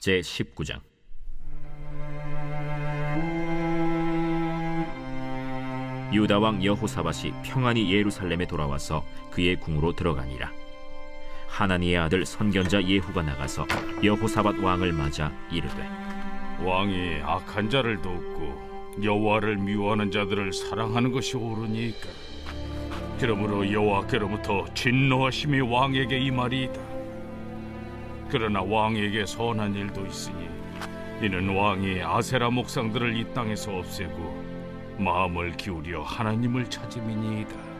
제19장. 유다 왕 여호사밧이 평안히 예루살렘에 돌아와서 그의 궁으로 들어가니라. 하나니의 아들 선견자 예후가 나가서 여호사밧 왕을 맞아 이르되, 왕이 악한 자를 돕고 여호와를 미워하는 자들을 사랑하는 것이 옳으니까. 그러므로 여호와께로부터 진노하심이 왕에게 임하리이다. 그러나 왕에게 선한 일도 있으니 이는 왕이 아세라 목상들을 이 땅에서 없애고 마음을 기울여 하나님을 찾음이니이다.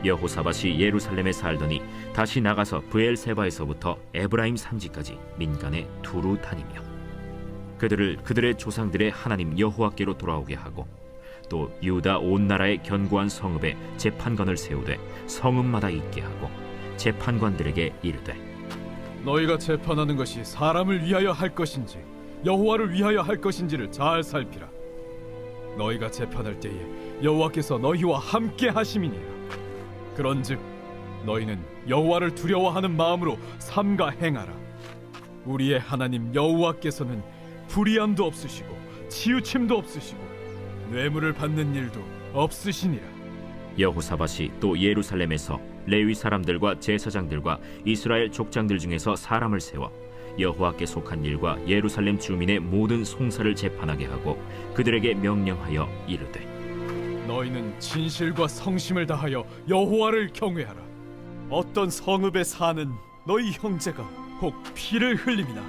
여호사밧이 예루살렘에 살더니 다시 나가서 브엘세바에서부터 에브라임 산지까지 민간에 두루 다니며 그들을 그들의 조상들의 하나님 여호와께로 돌아오게 하고, 또 유다 온 나라의 견고한 성읍에 재판관을 세우되 성읍마다 있게 하고 재판관들에게 이르되, 너희가 재판하는 것이 사람을 위하여 할 것인지 여호와를 위하여 할 것인지를 잘 살피라. 너희가 재판할 때에 여호와께서 너희와 함께 하심이니라. 그런즉 너희는 여호와를 두려워하는 마음으로 삼가 행하라. 우리의 하나님 여호와께서는 불의함도 없으시고 치우침도 없으시고 뇌물을 받는 일도 없으시니라. 여호사밧이 또 예루살렘에서 레위 사람들과 제사장들과 이스라엘 족장들 중에서 사람을 세워 여호와께 속한 일과 예루살렘 주민의 모든 송사를 재판하게 하고 그들에게 명령하여 이르되, 너희는 진실과 성심을 다하여 여호와를 경외하라. 어떤 성읍에 사는 너희 형제가 혹 피를 흘림이나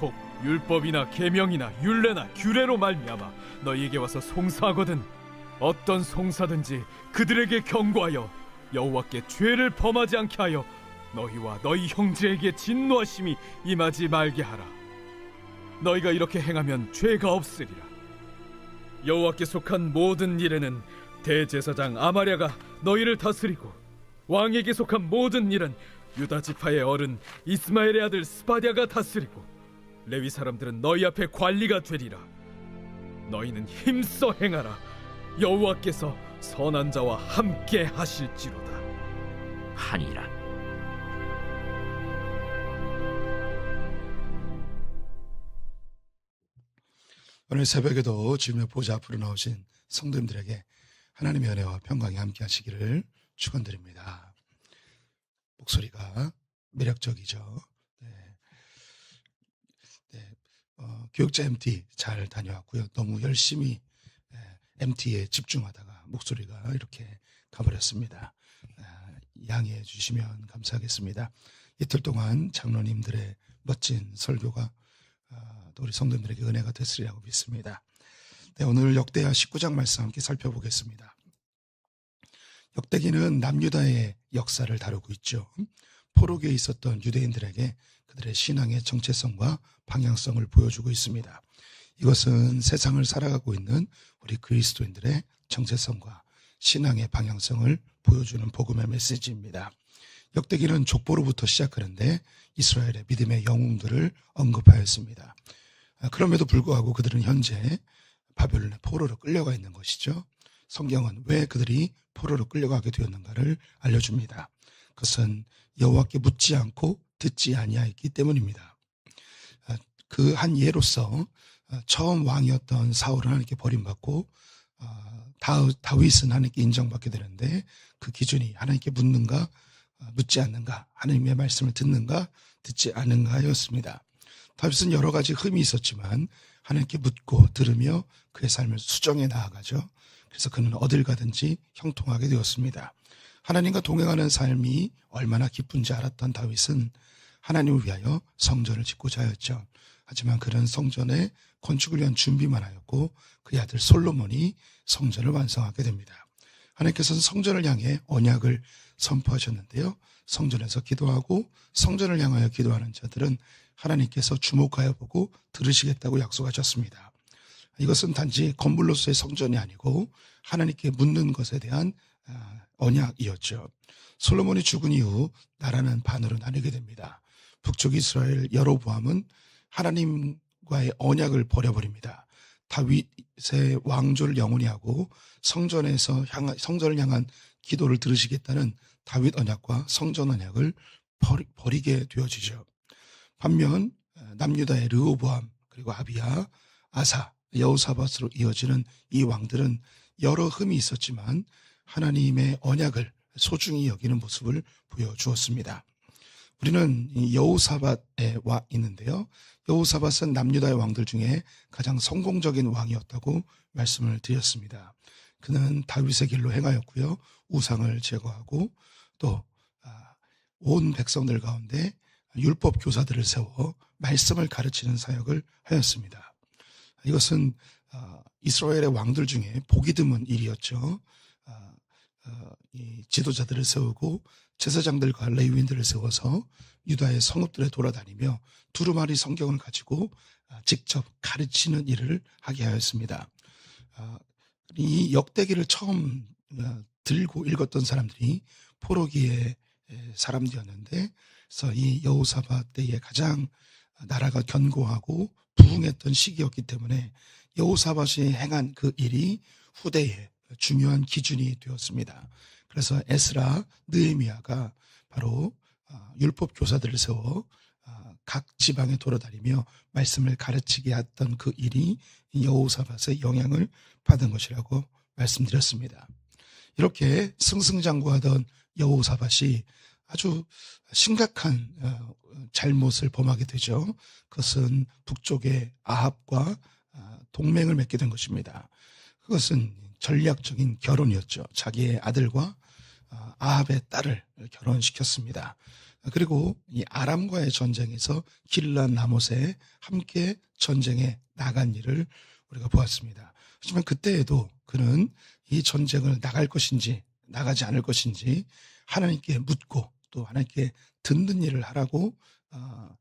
혹 율법이나 계명이나 율례나 규례로 말미암아 너희에게 와서 송사하거든 어떤 송사든지 그들에게 경고하여 여호와께 죄를 범하지 않게 하여 너희와 너희 형제에게 진노하심이 임하지 말게 하라. 너희가 이렇게 행하면 죄가 없으리라. 여호와께 속한 모든 일에는 대제사장 아마랴가 너희를 다스리고, 왕에게 속한 모든 일은 유다 지파의 어른 이스마엘의 아들 스바랴가 다스리고, 레위 사람들은 너희 앞에 관리가 되리라. 너희는 힘써 행하라. 여호와께서 선한 자와 함께 하실지로다 하니라. 오늘 새벽에도 주님의 보좌 앞으로 나오신 성도님들에게 하나님의 은혜와 평강이 함께 하시기를 축원드립니다. 목소리가 매력적이죠. 교육자 MT 잘 다녀왔고요. 너무 열심히 MT에 집중하다가 목소리가 이렇게 가버렸습니다. 양해해 주시면 감사하겠습니다. 이틀 동안 장로님들의 멋진 설교가 또 우리 성도님들에게 은혜가 됐으리라고 믿습니다. 오늘 역대하 19장 말씀 함께 살펴보겠습니다. 역대기는 남유다의 역사를 다루고 있죠. 포로기에 있었던 유대인들에게 그들의 신앙의 정체성과 방향성을 보여주고 있습니다. 이것은 세상을 살아가고 있는 우리 그리스도인들의 정체성과 신앙의 방향성을 보여주는 복음의 메시지입니다. 역대기는 족보로부터 시작하는데 이스라엘의 믿음의 영웅들을 언급하였습니다. 그럼에도 불구하고 그들은 현재 바벨론의 포로로 끌려가 있는 것이죠. 성경은 왜 그들이 포로로 끌려가게 되었는가를 알려줍니다. 그것은 여호와께 묻지 않고 듣지 아니하였기 때문입니다. 그 한 예로서 처음 왕이었던 사울은 하나님께 버림받고 다윗은 하나님께 인정받게 되는데, 그 기준이 하나님께 묻는가 묻지 않는가, 하나님의 말씀을 듣는가 듣지 않는가였습니다. 다윗은 여러 가지 흠이 있었지만 하나님께 묻고 들으며 그의 삶을 수정해 나아가죠. 그래서 그는 어딜 가든지 형통하게 되었습니다. 하나님과 동행하는 삶이 얼마나 기쁜지 알았던 다윗은 하나님을 위하여 성전을 짓고자 하였죠. 하지만 그는 성전의 건축을 위한 준비만 하였고 그의 아들 솔로몬이 성전을 완성하게 됩니다. 하나님께서는 성전을 향해 언약을 선포하셨는데요. 성전에서 기도하고 성전을 향하여 기도하는 자들은 하나님께서 주목하여 보고 들으시겠다고 약속하셨습니다. 이것은 단지 건물로서의 성전이 아니고 하나님께 묻는 것에 대한 언약이었죠. 솔로몬이 죽은 이후 나라는 반으로 나뉘게 됩니다. 북쪽 이스라엘 여로보암은 하나님과의 언약을 버려버립니다. 다윗의 왕조를 영원히 하고 성전을 향한 기도를 들으시겠다는 다윗 언약과 성전 언약을 버리게 되어지죠. 반면 남유다의 르호보암, 그리고 아비야, 아사, 여호사밧으로 이어지는 이 왕들은 여러 흠이 있었지만 하나님의 언약을 소중히 여기는 모습을 보여주었습니다. 우리는 이 여호사밧에 와 있는데요. 여호사밧은 남유다의 왕들 중에 가장 성공적인 왕이었다고 말씀을 드렸습니다. 그는 다윗의 길로 행하였고요. 우상을 제거하고 또 온 백성들 가운데 율법 교사들을 세워 말씀을 가르치는 사역을 하였습니다. 이것은 이스라엘의 왕들 중에 보기 드문 일이었죠. 이 지도자들을 세우고 제사장들과 레위인들을 세워서 유다의 성읍들에 돌아다니며 두루마리 성경을 가지고 직접 가르치는 일을 하게 하였습니다. 이 역대기를 처음 들고 읽었던 사람들이 포로기의 사람들이었는데, 그래서 이 여호사밧 때에 가장 나라가 견고하고 부흥했던 시기였기 때문에 여호사밧이 행한 그 일이 후대의 중요한 기준이 되었습니다. 그래서 에스라, 느헤미야가 바로 율법 교사들을 세워 각 지방에 돌아다니며 말씀을 가르치게 했던 그 일이 여호사밧의 영향을 받은 것이라고 말씀드렸습니다. 이렇게 승승장구하던 여호사밧이 아주 심각한 잘못을 범하게 되죠. 그것은 북쪽의 아합과 동맹을 맺게 된 것입니다. 그것은 전략적인 결혼이었죠. 자기의 아들과 아합의 딸을 결혼시켰습니다. 그리고 이 아람과의 전쟁에서 길란 라못에 함께 전쟁에 나간 일을 우리가 보았습니다. 하지만 그때에도 그는 이 전쟁을 나갈 것인지 나가지 않을 것인지 하나님께 묻고 또 하나님께 듣는 일을 하라고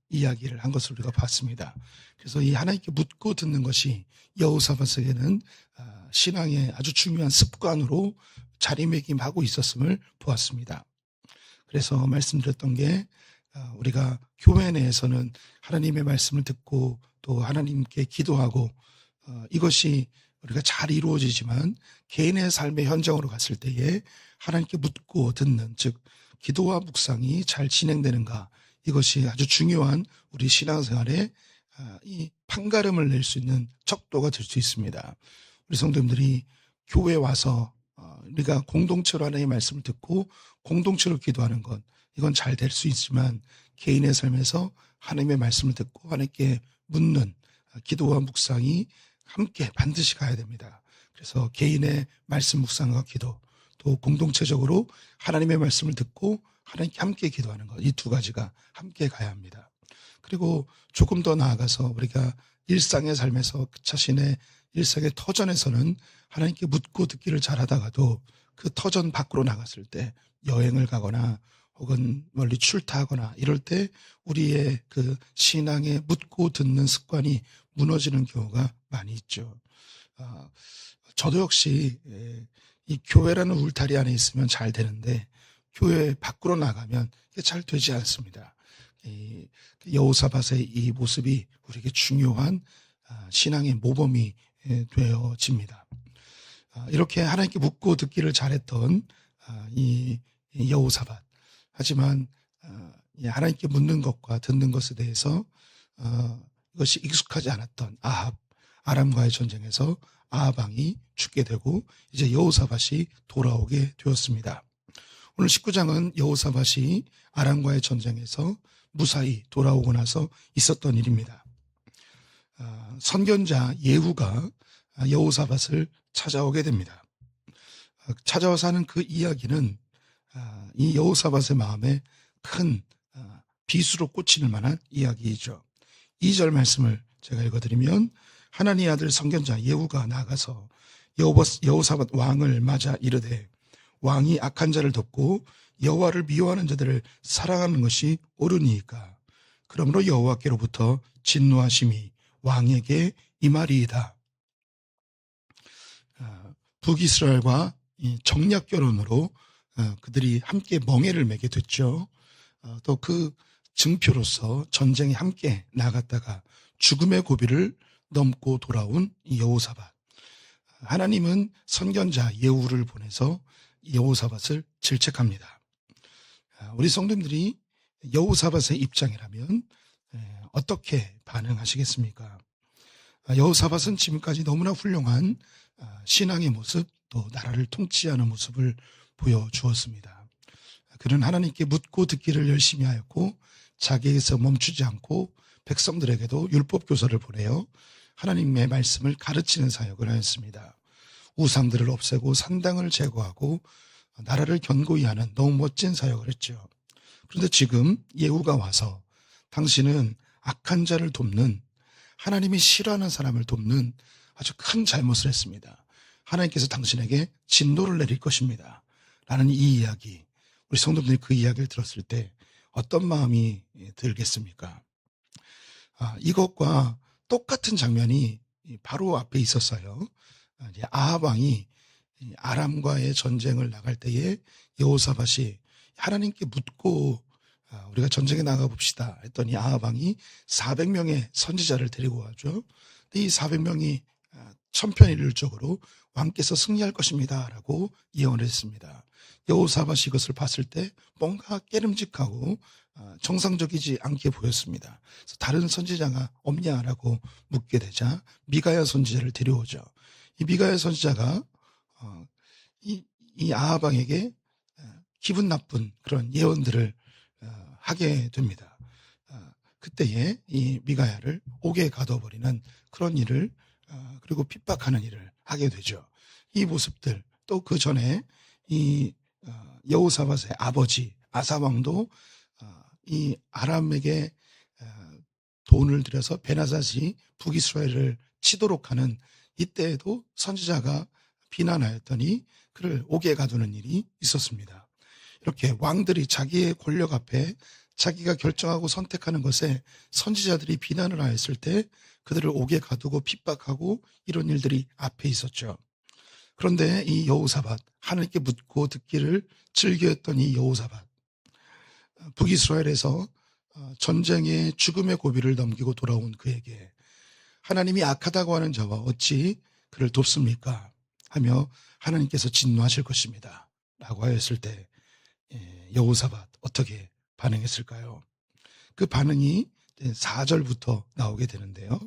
이야기를 한 것을 우리가 봤습니다. 그래서 이 하나님께 묻고 듣는 것이 여호사밧에게는 신앙의 아주 중요한 습관으로 자리매김하고 있었음을 보았습니다. 그래서 말씀드렸던 게 우리가 교회 내에서는 하나님의 말씀을 듣고 또 하나님께 기도하고 이것이 우리가 잘 이루어지지만 개인의 삶의 현장으로 갔을 때에 하나님께 묻고 듣는, 즉 기도와 묵상이 잘 진행되는가, 이것이 아주 중요한 우리 신앙생활에 이 판가름을 낼 수 있는 척도가 될 수 있습니다. 우리 성도님들이 교회에 와서 우리가 공동체로 하나님의 말씀을 듣고 공동체로 기도하는 것, 이건 잘 될 수 있지만 개인의 삶에서 하나님의 말씀을 듣고 하나님께 묻는 기도와 묵상이 함께 반드시 가야 됩니다. 그래서 개인의 말씀 묵상과 기도, 또 공동체적으로 하나님의 말씀을 듣고 하나님께 함께 기도하는 것, 이 두 가지가 함께 가야 합니다. 그리고 조금 더 나아가서 우리가 일상의 삶에서 그 자신의 일상의 터전에서는 하나님께 묻고 듣기를 잘하다가도 그 터전 밖으로 나갔을 때 여행을 가거나 혹은 멀리 출타하거나 이럴 때 우리의 그 신앙에 묻고 듣는 습관이 무너지는 경우가 많이 있죠. 저도 역시 이 교회라는 울타리 안에 있으면 잘 되는데 교회 밖으로 나가면 이게 잘 되지 않습니다. 여호사밧의 이 모습이 우리에게 중요한 신앙의 모범이 되어집니다. 이렇게 하나님께 묻고 듣기를 잘했던 이 여호사밧, 하지만 하나님께 묻는 것과 듣는 것에 대해서 이것이 익숙하지 않았던 아합, 아람과의 전쟁에서 아합 왕이 죽게 되고 이제 여호사밧이 돌아오게 되었습니다. 오늘 19장은 여호사밧이 아람과의 전쟁에서 무사히 돌아오고 나서 있었던 일입니다. 선견자 예후가 여호사밧을 찾아오게 됩니다. 찾아와서 하는 그 이야기는 이 여호사밧의 마음에 큰 비수로 꽂히는 만한 이야기이죠. 2절 말씀을 제가 읽어드리면, 하나님의 아들 선견자 예후가 나가서 여호사밧 왕을 맞아 이르되, 왕이 악한 자를 덮고 여호와를 미워하는 자들을 사랑하는 것이 옳으니이까. 그러므로 여호와께로부터 진노하심이 왕에게 임하리이다. 북이스라엘과 정략 결혼으로 그들이 함께 멍에를 매게 됐죠. 또 그 증표로서 전쟁에 함께 나갔다가 죽음의 고비를 넘고 돌아온 여호사밧. 하나님은 선견자 예후를 보내서 여호사밧을 질책합니다. 우리 성도님들이 여호사밧의 입장이라면 어떻게 반응하시겠습니까? 여호사밧은 지금까지 너무나 훌륭한 신앙의 모습, 또 나라를 통치하는 모습을 보여주었습니다. 그는 하나님께 묻고 듣기를 열심히 하였고 자기에게서 멈추지 않고 백성들에게도 율법 교사를 보내어 하나님의 말씀을 가르치는 사역을 하였습니다. 우상들을 없애고 산당을 제거하고 나라를 견고히 하는 너무 멋진 사역을 했죠. 그런데 지금 예후가 와서 당신은 악한 자를 돕는, 하나님이 싫어하는 사람을 돕는 아주 큰 잘못을 했습니다. 하나님께서 당신에게 진노를 내릴 것입니다. 라는 이 이야기, 우리 성도분들이 그 이야기를 들었을 때 어떤 마음이 들겠습니까? 이것과 똑같은 장면이 바로 앞에 있었어요. 아합 왕이 아람과의 전쟁을 나갈 때에 여호사밧이 하나님께 묻고 우리가 전쟁에 나가봅시다 했더니 아합 왕이 400명의 선지자를 데리고 가죠. 이 400명이 천편일률적으로 왕께서 승리할 것입니다 라고 예언을 했습니다. 여호사밧이 이것을 봤을 때 뭔가 깨름직하고 정상적이지 않게 보였습니다. 그래서 다른 선지자가 없냐라고 묻게 되자 미가야 선지자를 데려오죠. 이 미가야 선지자가 이 아합 왕에게 기분 나쁜 그런 예언들을 하게 됩니다. 그때에 이 미가야를 옥에 가둬버리는 그런 일을 그리고 핍박하는 일을 하게 되죠. 이 모습들, 또 그 전에 이 여호사밧의 아버지 아사 왕도 이 아람에게 돈을 들여서 베나닷이 북이스라엘을 치도록 하는 이때에도 선지자가 비난하였더니 그를 옥에 가두는 일이 있었습니다. 이렇게 왕들이 자기의 권력 앞에 자기가 결정하고 선택하는 것에 선지자들이 비난을 하였을 때 그들을 옥에 가두고 핍박하고 이런 일들이 앞에 있었죠. 그런데 이 여호사밧, 하나님께 묻고 듣기를 즐겨했던 이 여호사밧, 북이스라엘에서 전쟁의 죽음의 고비를 넘기고 돌아온 그에게 하나님이 악하다고 하는 자와 어찌 그를 돕습니까? 하며 하나님께서 진노하실 것입니다 라고 하였을 때 여호사밧 어떻게 반응했을까요? 그 반응이 4절부터 나오게 되는데요.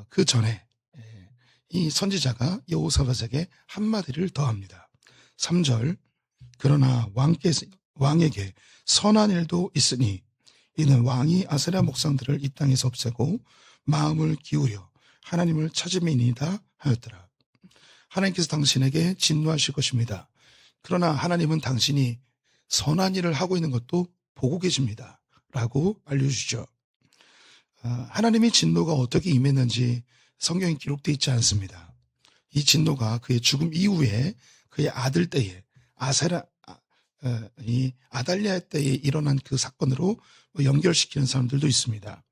그 전에 이 선지자가 여호사밧에게 한마디를 더합니다. 3절, 그러나 왕에게 선한 일도 있으니 이는 왕이 아세라 목상들을 이 땅에서 없애고 마음을 기울여 하나님을 찾음이니이다 하였더라. 하나님께서 당신에게 진노하실 것입니다. 그러나 하나님은 당신이 선한 일을 하고 있는 것도 보고 계십니다 라고 알려주죠. 하나님의 진노가 어떻게 임했는지 성경에 기록되어 있지 않습니다. 이 진노가 그의 죽음 이후에 그의 아들 때에 아달랴 때에 일어난 그 사건으로 연결시키는 사람들도 있습니다.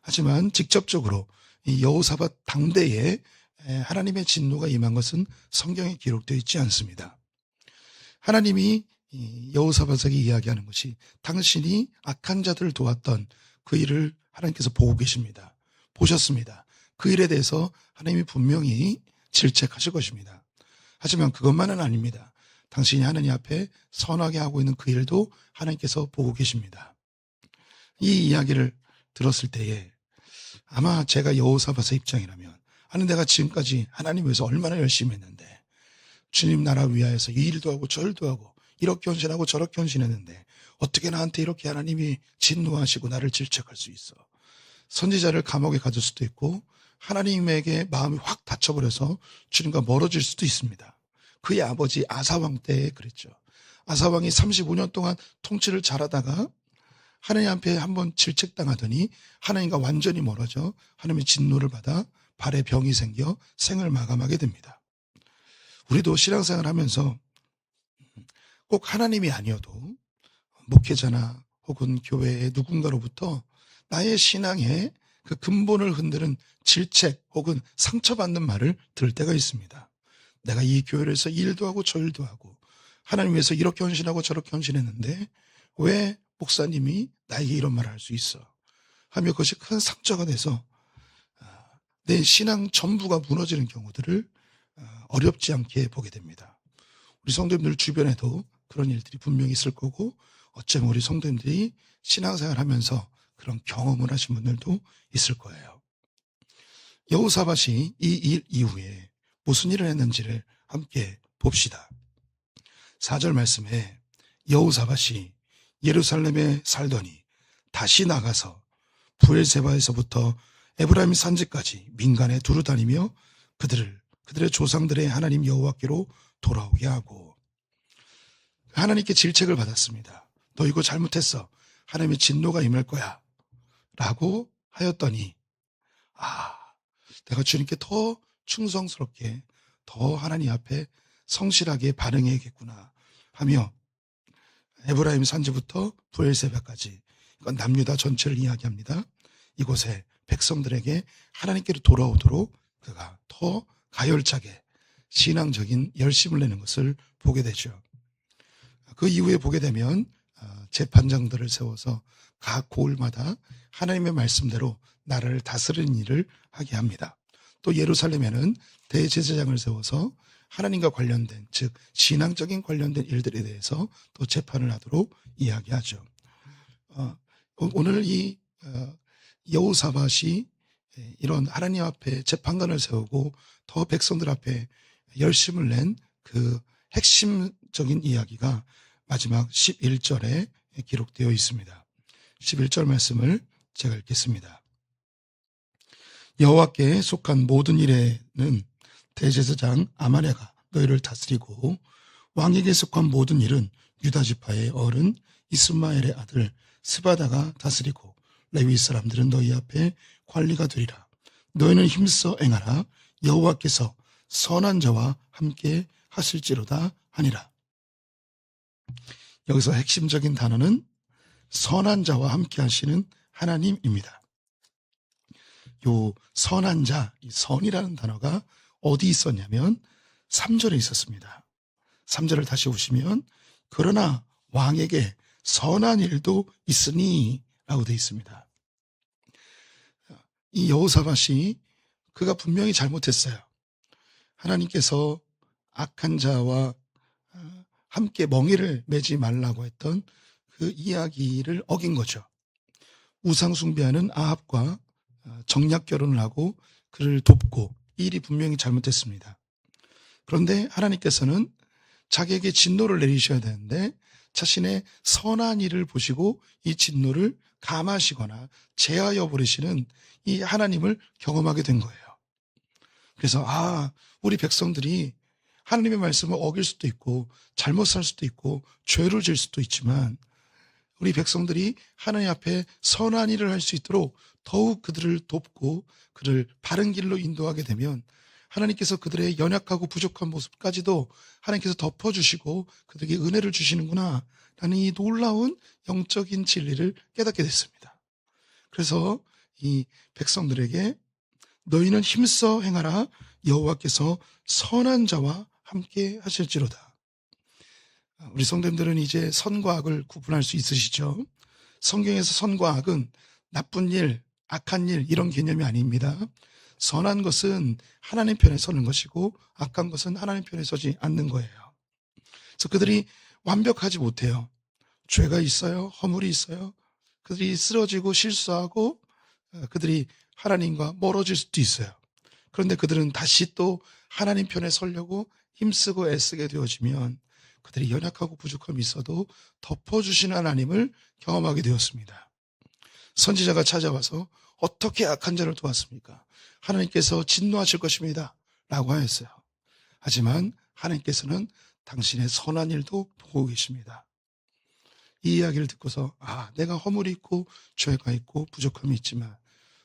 하지만 직접적으로 이 여호사밧 당대에 하나님의 진노가 임한 것은 성경에 기록되어 있지 않습니다. 하나님이 여호사밧에게 이야기하는 것이 당신이 악한 자들을 도왔던 그 일을 하나님께서 보고 계십니다. 보셨습니다. 그 일에 대해서 하나님이 분명히 질책하실 것입니다. 하지만 그것만은 아닙니다. 당신이 하나님 앞에 선하게 하고 있는 그 일도 하나님께서 보고 계십니다. 이 이야기를 들었을 때에 아마 제가 여호사밧의 입장이라면, 아니 내가 지금까지 하나님 위해서 얼마나 열심히 했는데, 주님 나라 위하여서 이 일도 하고 저 일도 하고 이렇게 헌신하고 저렇게 헌신했는데 어떻게 나한테 이렇게 하나님이 진노하시고 나를 질책할 수 있어. 선지자를 감옥에 가둘 수도 있고 하나님에게 마음이 확 닫혀버려서 주님과 멀어질 수도 있습니다. 그의 아버지 아사왕 때에 그랬죠. 아사왕이 35년 동안 통치를 잘하다가 하나님 앞에 한번 질책당하더니 하나님과 완전히 멀어져 하나님의 진노를 받아 발에 병이 생겨 생을 마감하게 됩니다. 우리도 신앙생활 하면서 꼭 하나님이 아니어도 목회자나 혹은 교회의 누군가로부터 나의 신앙의 그 근본을 흔드는 질책 혹은 상처받는 말을 들을 때가 있습니다. 내가 이 교회에서 일도 하고 저 일도 하고 하나님 위해서 이렇게 헌신하고 저렇게 헌신했는데 왜 목사님이 나에게 이런 말을 할 수 있어? 하며 그것이 큰 상처가 돼서 내 신앙 전부가 무너지는 경우들을 어렵지 않게 보게 됩니다. 우리 성도님들 주변에도 그런 일들이 분명히 있을 거고 어쩌면 우리 성도님들이 신앙생활 하면서 그런 경험을 하신 분들도 있을 거예요. 여호사밧이 이 일 이후에 무슨 일을 했는지를 함께 봅시다. 4절 말씀에 여호사밧이 예루살렘에 살더니 다시 나가서 브엘세바에서부터 에브라임 산지까지 민간에 두루 다니며 그들의 조상들의 하나님 여호와께로 돌아오게 하고, 하나님께 질책을 받았습니다. 너 이거 잘못했어. 하나님의 진노가 임할 거야. 라고 하였더니, 내가 주님께 더 충성스럽게, 더 하나님 앞에 성실하게 반응해야겠구나 하며 에브라임 산지부터 브엘세바까지, 이건 남유다 전체를 이야기합니다. 이곳에 백성들에게 하나님께로 돌아오도록 그가 더 가열차게 신앙적인 열심을 내는 것을 보게 되죠. 그 이후에 보게 되면 재판장들을 세워서 각 고을마다 하나님의 말씀대로 나라를 다스리는 일을 하게 합니다. 또 예루살렘에는 대제사장을 세워서 하나님과 관련된, 즉 신앙적인 관련된 일들에 대해서 또 재판을 하도록 이야기하죠. 오늘 이 여호사밧이 이런 하나님 앞에 재판관을 세우고 더 백성들 앞에 열심을 낸 그 핵심적인 이야기가 마지막 11절에 기록되어 있습니다. 11절 말씀을 제가 읽겠습니다. 여호와께 속한 모든 일에는 대제사장 아마랴가 너희를 다스리고, 왕에게 속한 모든 일은 유다 지파의 어른 이스마엘의 아들 스바다가 다스리고, 레위 사람들은 너희 앞에 관리가 되리라. 너희는 힘써 행하라. 여호와께서 선한 자와 함께 하실지로다 하니라. 여기서 핵심적인 단어는 선한 자와 함께 하시는 하나님입니다. 요 선한 자, 이 선이라는 단어가 어디 있었냐면 3절에 있었습니다. 3절을 다시 보시면 그러나 왕에게 선한 일도 있으니 라고 되어 있습니다. 이 여호사밧이 그가 분명히 잘못했어요. 하나님께서 악한 자와 함께 멍에를 매지 말라고 했던 그 이야기를 어긴 거죠. 우상 숭배하는 아합과 정략 결혼을 하고 그를 돕고, 이 일이 분명히 잘못됐습니다. 그런데 하나님께서는 자기에게 진노를 내리셔야 되는데 자신의 선한 일을 보시고 이 진노를 감하시거나 제하여 버리시는 이 하나님을 경험하게 된 거예요. 그래서 우리 백성들이 하나님의 말씀을 어길 수도 있고 잘못 살 수도 있고 죄를 질 수도 있지만, 우리 백성들이 하나님 앞에 선한 일을 할 수 있도록 더욱 그들을 돕고 그를 바른 길로 인도하게 되면 하나님께서 그들의 연약하고 부족한 모습까지도 하나님께서 덮어주시고 그들에게 은혜를 주시는구나 라는 이 놀라운 영적인 진리를 깨닫게 됐습니다. 그래서 이 백성들에게 너희는 힘써 행하라. 여호와께서 선한 자와 함께 하실지로다. 우리 성도님들은 이제 선과 악을 구분할 수 있으시죠? 성경에서 선과 악은 나쁜 일, 악한 일 이런 개념이 아닙니다. 선한 것은 하나님 편에 서는 것이고 악한 것은 하나님 편에 서지 않는 거예요. 그래서 그들이 완벽하지 못해요. 죄가 있어요. 허물이 있어요. 그들이 쓰러지고 실수하고 그들이 하나님과 멀어질 수도 있어요. 그런데 그들은 다시 또 하나님 편에 서려고 힘쓰고 애쓰게 되어지면 그들이 연약하고 부족함이 있어도 덮어주시는 하나님을 경험하게 되었습니다. 선지자가 찾아와서 어떻게 악한 자를 도왔습니까? 하나님께서 진노하실 것입니다 라고 하였어요. 하지만 하나님께서는 당신의 선한 일도 보고 계십니다. 이 이야기를 듣고서 내가 허물이 있고 죄가 있고 부족함이 있지만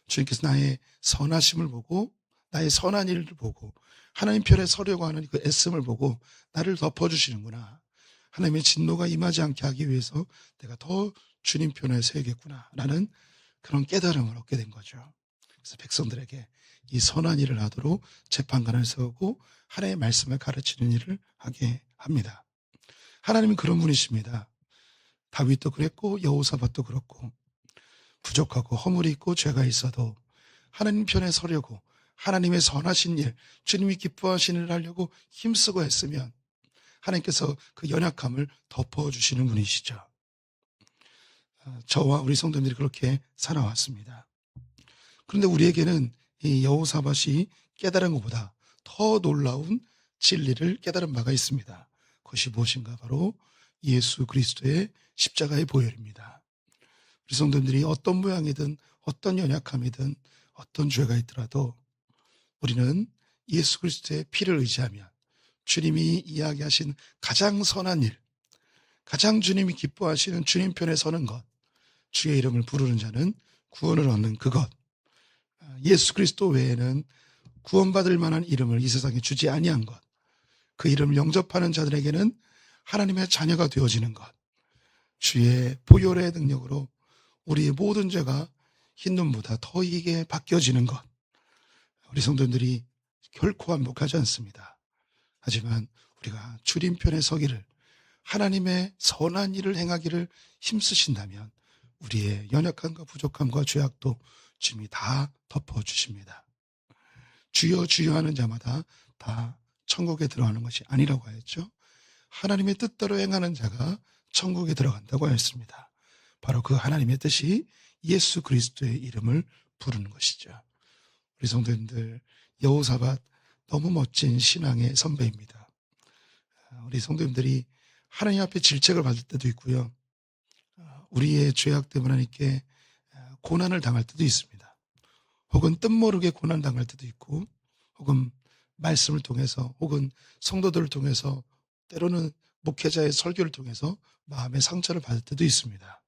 주님께서 나의 선하심을 보고 나의 선한 일을 보고 하나님 편에 서려고 하는 그 애씀을 보고 나를 덮어주시는구나. 하나님의 진노가 임하지 않게 하기 위해서 내가 더 주님 편에 서야겠구나 라는 그런 깨달음을 얻게 된 거죠. 그래서 백성들에게 이 선한 일을 하도록 재판관을 세우고 하나님의 말씀을 가르치는 일을 하게 합니다. 하나님은 그런 분이십니다. 다윗도 그랬고 여호사밧도 그렇고 부족하고 허물이 있고 죄가 있어도 하나님 편에 서려고 하나님의 선하신 일, 주님이 기뻐하시는 일을 하려고 힘쓰고 했으면 하나님께서 그 연약함을 덮어주시는 분이시죠. 저와 우리 성도님들이 그렇게 살아왔습니다. 그런데 우리에게는 이 여호사밧이 깨달은 것보다 더 놀라운 진리를 깨달은 바가 있습니다. 그것이 무엇인가? 바로 예수 그리스도의 십자가의 보혈입니다. 우리 성도님들이 어떤 모양이든 어떤 연약함이든 어떤 죄가 있더라도 우리는 예수 그리스도의 피를 의지하면 주님이 이야기하신 가장 선한 일, 가장 주님이 기뻐하시는 주님 편에 서는 것, 주의 이름을 부르는 자는 구원을 얻는 그것, 예수 그리스도 외에는 구원받을 만한 이름을 이 세상에 주지 아니한 것, 그 이름을 영접하는 자들에게는 하나님의 자녀가 되어지는 것, 주의 보혈의 능력으로 우리의 모든 죄가 흰눈보다 더 이게 바뀌어지는 것, 우리 성도님들이 결코 완벽하지 않습니다. 하지만 우리가 주님 편에 서기를, 하나님의 선한 일을 행하기를 힘쓰신다면 우리의 연약함과 부족함과 죄악도 주님이 다 덮어주십니다. 주여 주여 하는 자마다 다 천국에 들어가는 것이 아니라고 하였죠. 하나님의 뜻대로 행하는 자가 천국에 들어간다고 하였습니다. 바로 그 하나님의 뜻이 예수 그리스도의 이름을 부르는 것이죠. 우리 성도님들, 여호사밧 너무 멋진 신앙의 선배입니다. 우리 성도님들이 하나님 앞에 질책을 받을 때도 있고요, 우리의 죄악 때문에 하나님께 고난을 당할 때도 있습니다. 혹은 뜻모르게 고난 당할 때도 있고, 혹은 말씀을 통해서, 혹은 성도들을 통해서, 때로는 목회자의 설교를 통해서 마음의 상처를 받을 때도 있습니다.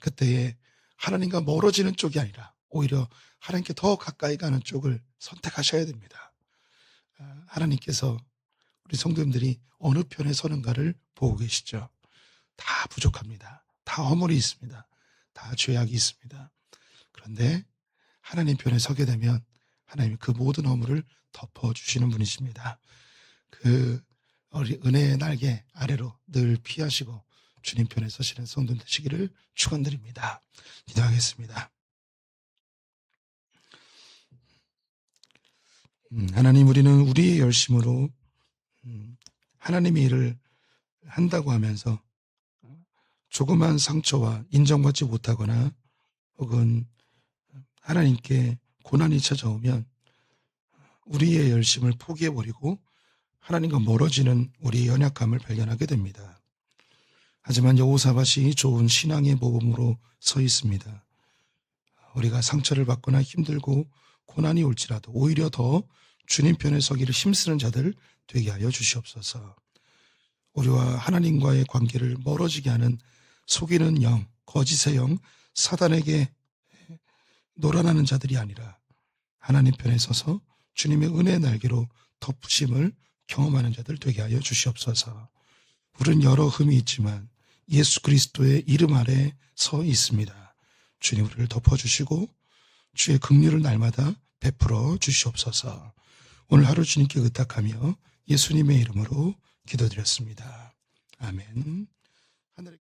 그때에 하나님과 멀어지는 쪽이 아니라 오히려 하나님께 더 가까이 가는 쪽을 선택하셔야 됩니다. 하나님께서 우리 성도님들이 어느 편에 서는가를 보고 계시죠. 다 부족합니다. 다 허물이 있습니다. 다 죄악이 있습니다. 그런데 하나님 편에 서게 되면 하나님이 그 모든 허물을 덮어주시는 분이십니다. 그 은혜의 날개 아래로 늘 피하시고 주님 편에 서시는 성도 되시기를 축원드립니다. 기도하겠습니다. 하나님, 우리는 우리의 열심으로 하나님의 일을 한다고 하면서 조그만 상처와 인정받지 못하거나 혹은 하나님께 고난이 찾아오면 우리의 열심을 포기해버리고 하나님과 멀어지는 우리의 연약함을 발견하게 됩니다. 하지만 여호사밧이 좋은 신앙의 모범으로 서 있습니다. 우리가 상처를 받거나 힘들고 고난이 올지라도 오히려 더 주님 편에 서기를 힘쓰는 자들 되게 하여 주시옵소서. 우리와 하나님과의 관계를 멀어지게 하는 속이는 영, 거짓의 영, 사단에게 놀아나는 자들이 아니라 하나님 편에 서서 주님의 은혜의 날개로 덮으심을 경험하는 자들 되게 하여 주시옵소서. 우리는 여러 흠이 있지만 예수 그리스도의 이름 아래 서 있습니다. 주님, 우리를 덮어주시고 주의 긍휼을 날마다 베풀어 주시옵소서. 오늘 하루 주님께 의탁하며 예수님의 이름으로 기도드렸습니다. 아멘. 하늘의